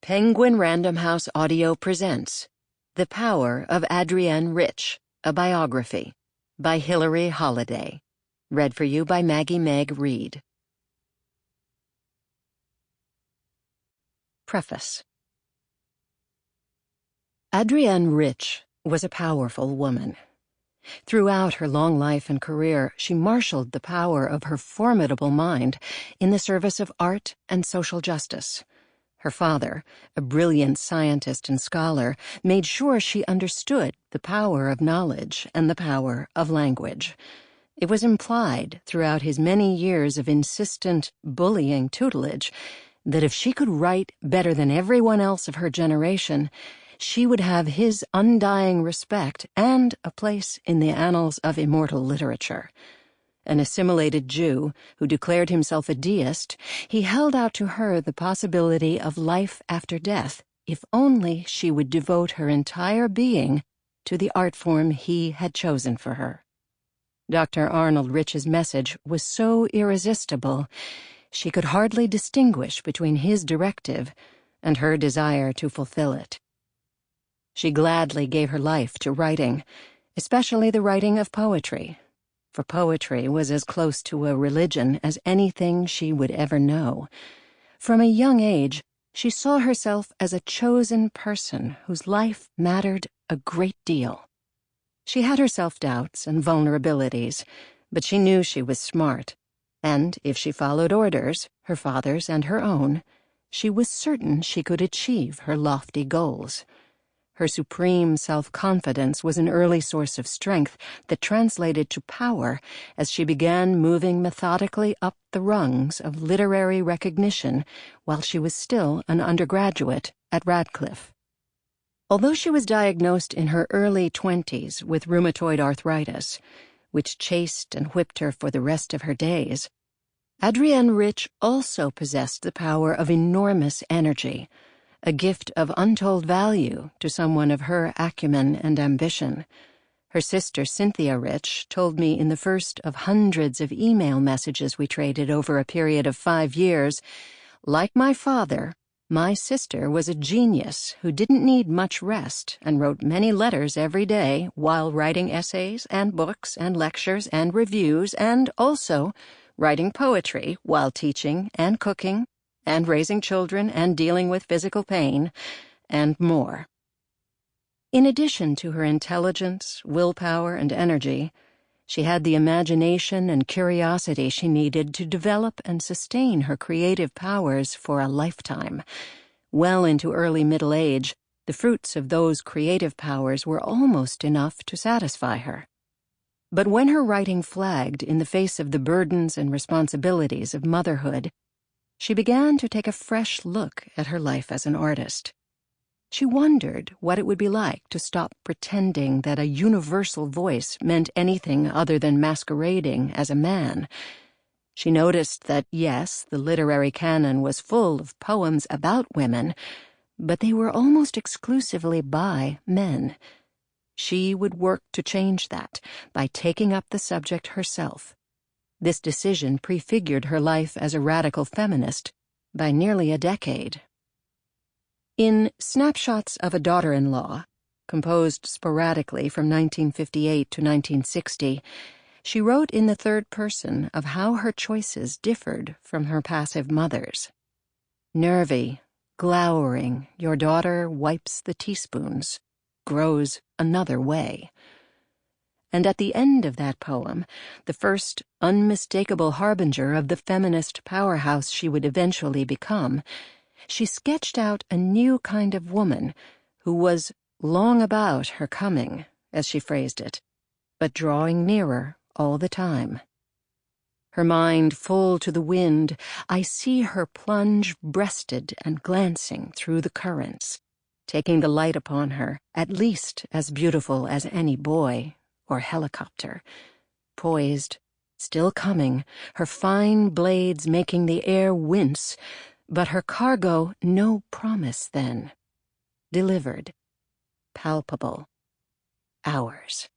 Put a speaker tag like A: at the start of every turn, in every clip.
A: Penguin Random House Audio presents The Power of Adrienne Rich, a Biography, by Hilary Holladay. Read for you by Maggie-Meg Reed. Preface. Adrienne Rich was a powerful woman. Throughout her long life and career, she marshaled the power of her formidable mind in the service of art and social justice. Her father, a brilliant scientist and scholar, made sure she understood the power of knowledge and the power of language. It was implied throughout his many years of insistent, bullying tutelage that if she could write better than everyone else of her generation, she would have his undying respect and a place in the annals of immortal literature. An assimilated Jew who declared himself a deist, he held out to her the possibility of life after death if only she would devote her entire being to the art form he had chosen for her. Dr. Arnold Rich's message was so irresistible, she could hardly distinguish between his directive and her desire to fulfill it. She gladly gave her life to writing, especially the writing of poetry, for poetry was as close to a religion as anything she would ever know. From a young age, she saw herself as a chosen person whose life mattered a great deal. She had her self-doubts and vulnerabilities, but she knew she was smart, and if she followed orders, her father's and her own, she was certain she could achieve her lofty goals. Her supreme self-confidence was an early source of strength that translated to power as she began moving methodically up the rungs of literary recognition while she was still an undergraduate at Radcliffe. Although she was diagnosed in her early 20s with rheumatoid arthritis, which chased and whipped her for the rest of her days, Adrienne Rich also possessed the power of enormous energy, a gift of untold value to someone of her acumen and ambition. Her sister, Cynthia Rich, told me in the first of hundreds of email messages we traded over a period of 5 years, "Like my father, my sister was a genius who didn't need much rest and wrote many letters every day while writing essays and books and lectures and reviews and also writing poetry while teaching and cooking and raising children and dealing with physical pain, and more." In addition to her intelligence, willpower, and energy, she had the imagination and curiosity she needed to develop and sustain her creative powers for a lifetime. Well into early middle age, the fruits of those creative powers were almost enough to satisfy her. But when her writing flagged in the face of the burdens and responsibilities of motherhood, she began to take a fresh look at her life as an artist. She wondered what it would be like to stop pretending that a universal voice meant anything other than masquerading as a man. She noticed that, yes, the literary canon was full of poems about women, but they were almost exclusively by men. She would work to change that by taking up the subject herself. This decision prefigured her life as a radical feminist by nearly a decade. In Snapshots of a Daughter-in-Law, composed sporadically from 1958 to 1960, she wrote in the third person of how her choices differed from her passive mother's. Nervy, glowering, your daughter wipes the teaspoons, grows another way. And at the end of that poem, the first unmistakable harbinger of the feminist powerhouse she would eventually become, she sketched out a new kind of woman who was long about her coming, as she phrased it, but drawing nearer all the time. Her mind full to the wind, I see her plunge breasted and glancing through the currents, taking the light upon her, at least as beautiful as any boy or helicopter, poised, still coming, her fine blades making the air wince, but her cargo no promise then. Delivered, palpable, ours.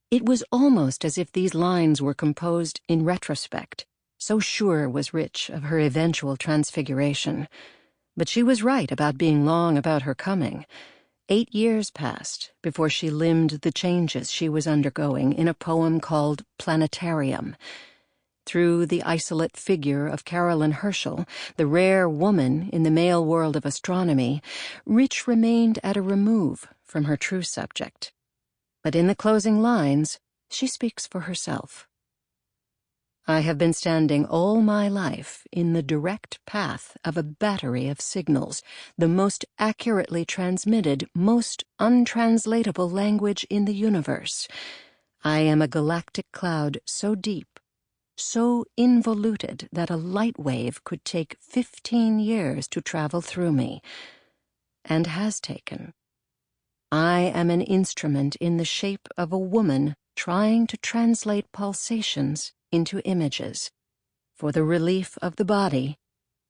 A: It was almost as if these lines were composed in retrospect, so sure was Rich of her eventual transfiguration. But she was right about being long about her coming. 8 years passed before she limned the changes she was undergoing in a poem called Planetarium. Through the isolate figure of Caroline Herschel, the rare woman in the male world of astronomy, Rich remained at a remove from her true subject. But in the closing lines, she speaks for herself. I have been standing all my life in the direct path of a battery of signals, the most accurately transmitted, most untranslatable language in the universe. I am a galactic cloud so deep, so involuted that a light wave could take 15 years to travel through me, and has taken. I am an instrument in the shape of a woman trying to translate pulsations into images, for the relief of the body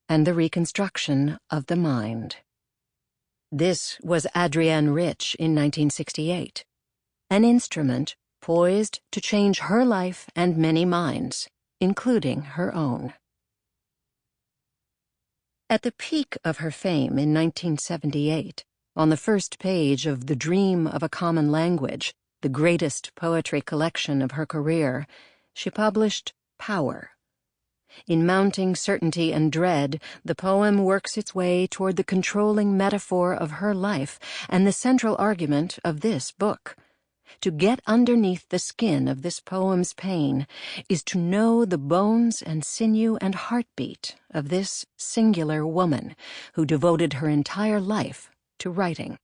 A: and the reconstruction of the mind. This was Adrienne Rich in 1968, an instrument poised to change her life and many minds, including her own. At the peak of her fame in 1978, on the first page of The Dream of a Common Language, the greatest poetry collection of her career, she published Power. In mounting certainty and dread, the poem works its way toward the controlling metaphor of her life and the central argument of this book. To get underneath the skin of this poem's pain is to know the bones and sinew and heartbeat of this singular woman who devoted her entire life to writing.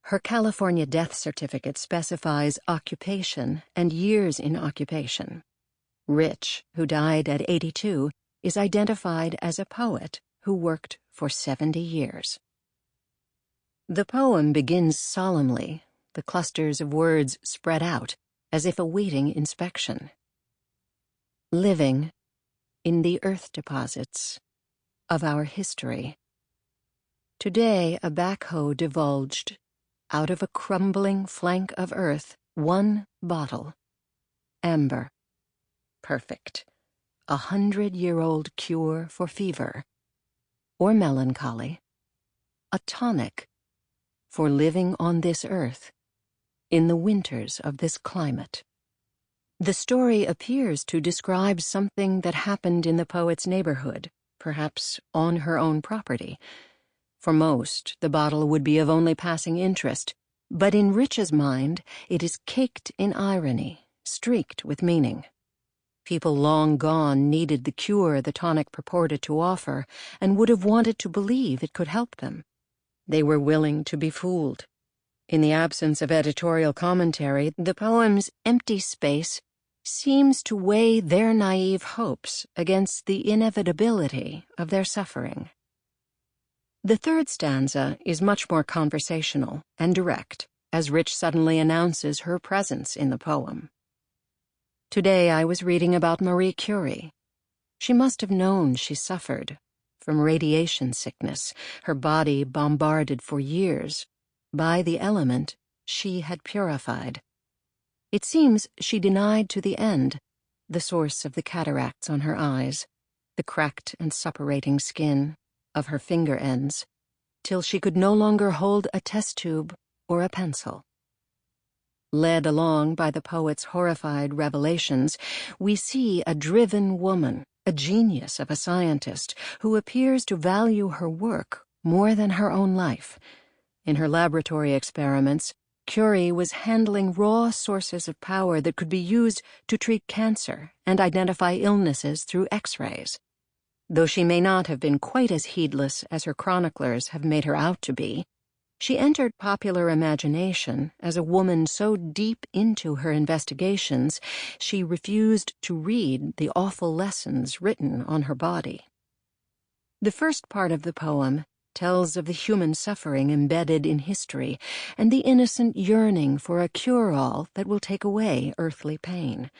A: Her California death certificate specifies occupation and years in occupation. Rich, who died at 82, is identified as a poet who worked for 70 years. The poem begins solemnly, the clusters of words spread out, as if awaiting inspection. Living in the earth deposits of our history. Today a backhoe divulged, out of a crumbling flank of earth, one bottle. Amber. Perfect. 100-year-old cure for fever. Or melancholy. A tonic for living on this earth in the winters of this climate. The story appears to describe something that happened in the poet's neighborhood, perhaps on her own property. For most, the bottle would be of only passing interest, but in Rich's mind it is caked in irony, streaked with meaning. People long gone needed the cure the tonic purported to offer and would have wanted to believe it could help them. They were willing to be fooled. In the absence of editorial commentary, the poem's empty space seems to weigh their naive hopes against the inevitability of their suffering. The third stanza is much more conversational and direct, as Rich suddenly announces her presence in the poem. Today I was reading about Marie Curie. She must have known she suffered from radiation sickness, her body bombarded for years by the element she had purified. It seems she denied to the end the source of the cataracts on her eyes, the cracked and suppurating skin of her finger ends, till she could no longer hold a test tube or a pencil. Led along by the poet's horrified revelations, we see a driven woman, a genius of a scientist, who appears to value her work more than her own life. In her laboratory experiments, Curie was handling raw sources of power that could be used to treat cancer and identify illnesses through X-rays. Though she may not have been quite as heedless as her chroniclers have made her out to be, she entered popular imagination as a woman so deep into her investigations she refused to read the awful lessons written on her body. The first part of the poem tells of the human suffering embedded in history and the innocent yearning for a cure-all that will take away earthly pain.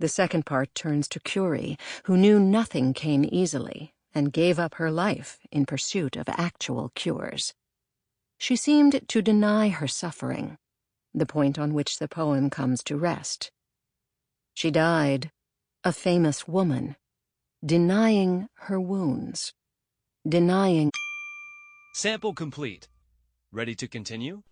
A: The second part turns to Curie, who knew nothing came easily and gave up her life in pursuit of actual cures. She seemed to deny her suffering, the point on which the poem comes to rest. She died, a famous woman, denying her wounds. denying.
B: Sample complete. Ready to continue?